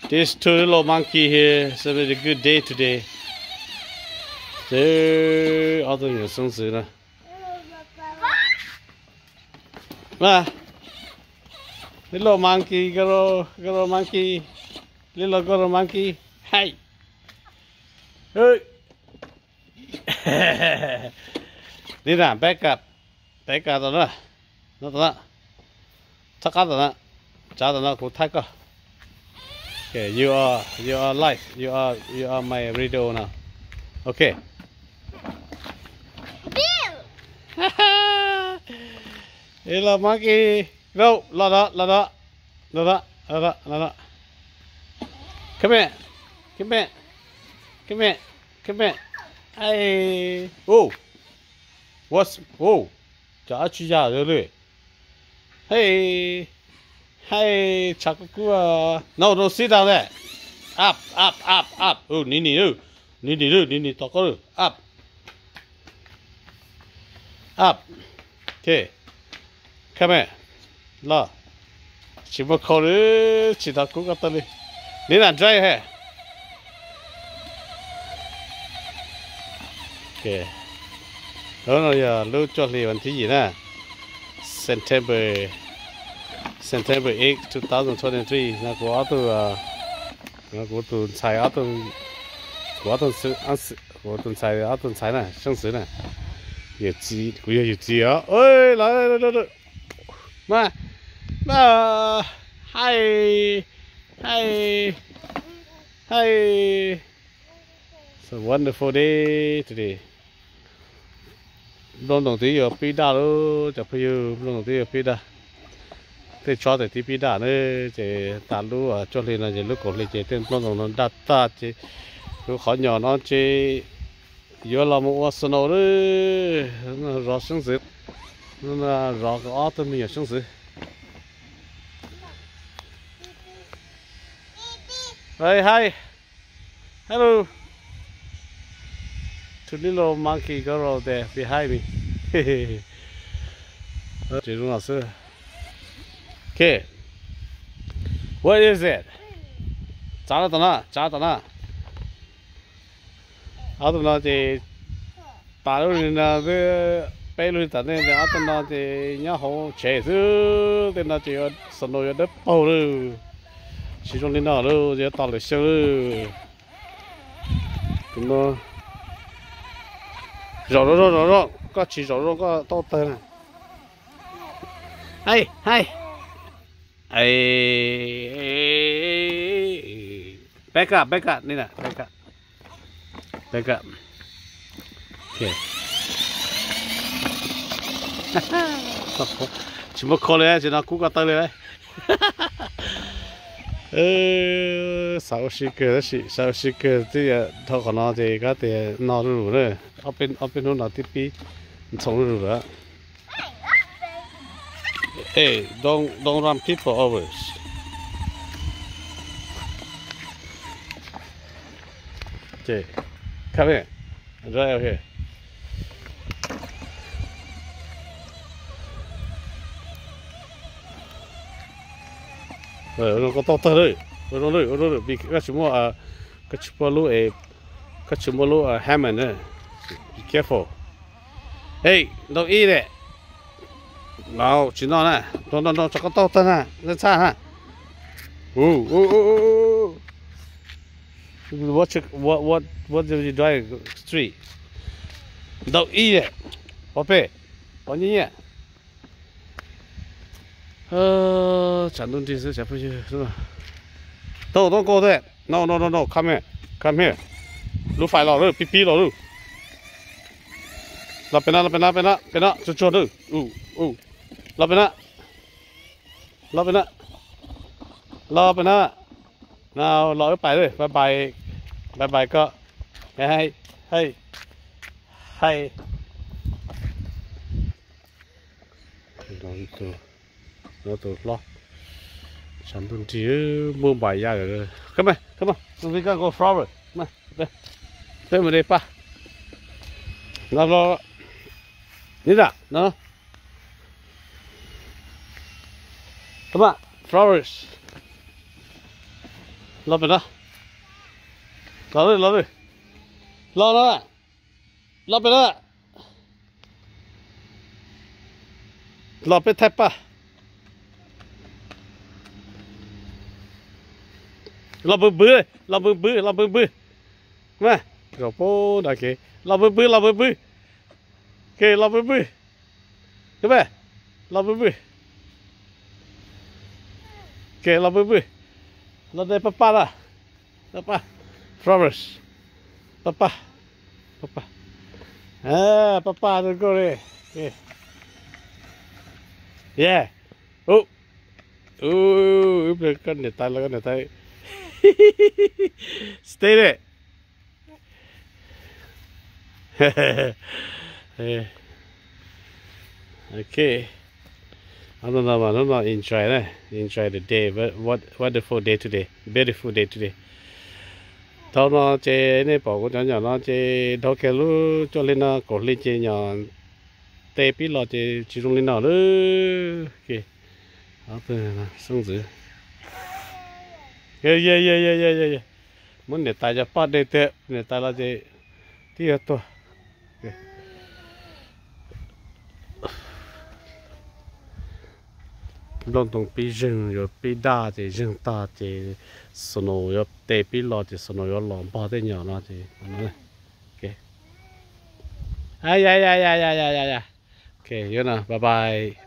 This two little monkey here. It's a very good day today. There, other than some sort of. Little monkey, girl monkey, little girl monkey. Hey, hey. Đi ra, back up rồi đó, nó đó, chắc chắn rồi đó, chắc rồi đó, cũng thay cơ. Okay, you are live, you are my radio now. Okay. Little monkey, no, lo đó. Come here. Hey, oh, chả chú già rồi. Hey, chắc cũng no, sit down there. Up. Oh, Nini, talk up. Okay, come here. Lo, chỉ một câu nữa, chỉ thằng cũng có tên đi. Đi làm dry hair. Okay. Đó là giờ lúc cho liวันที่นะ September 8, 2023 nó có tụi xài ở tụi xài này, sinh sự này, có gì á, ơi lại, mà, hi, it's a wonderful day today. Long đồng tí ở pi đa luôn, chả phải long đồng tí ở pi đa. Thế cho thì tí pi đa nữa, chỉ ta lú ở cho lên là chỉ lúc còn lên chỉ tên long đồng nó đắt ta chỉ, lúc khó nhỏ nó chỉ, giờ là một số nó nữa, nó rõ sinh sự, nó rõ cái áo tôm mình sinh sự. Hi, hello. Two little monkey girl there behind me. Okay. What is it? Trả tao na. Ở tao nó thì bà lúc này với bé lúc tao này ở tao nó thì nhớ hậu trẻ thứ, thì nó chỉ sân nội đất bầu rồi, chỉ trong lên đó rồi, giờ tao lại sơ rồi, tụi nó rõ, có chỉ rõ có to tơ này. Hey, back up, đây nè, back up. Okay. Chỉ một con này, chỉ nó cú cả tơ này. Sáu mươi cái thì thằng con nó thì cái thì nó rồi nữa, ở bên nó tiếp bị sống rồi đó. Hey, don't run people over. Okay, come here, right out here. Nó có to tơ đấy, nó bị các chúng mua Hammond nữa. Be careful. Hey, don't eat it. No, chỉ nó nè, nó cho có to tơ nè, lên xa ha. What did you drive street? Don't eat it. Pape, bao nhiêu nhỉ? Chẳng đúng gì chả phải chứ. Don't go there. No, come here. Lúc phải lò rồi, pi lò rồi. La pena, cho rồi. La pena. Nào, lò phải rồi, bye bye cơ. Hey. Nó tụt lo, chẳng đúng chỉ mua bài ra rồi. Come on, we can go forward. Come on, đây đây pa. Nó đi ra, nó. Come on, flowers. lo bên đó lo đi lo nó lo bên đó lo bên thép à lo bự bự lo bự bự mà rồi bố đã kì lo bự bự kì lo bự đúng không lo bự kì lo bự lo đây papa đó papa flowers papa papa đừng có đi yeah con này tay stay there okay I don't know man, I'm not enjoy the day but what wonderful day today beautiful day today thâu nó chơi này bỏ con nhỏ nó chơi thâu cái lú cho lên nó cổ lên chơi nhỏ tê pí lò chơi chỉ dùng lên nó nữa kì đó từ này xong rồi yeah muốn để tay cho bắt đây tệ để tay là chơi tiếc to lông tung pi rừng rồi pi đa thì rừng ta thì snow rồi tê pi lò thì snow rồi lỏng bao thế nhỏ nó thì ok ai ok you know bye bye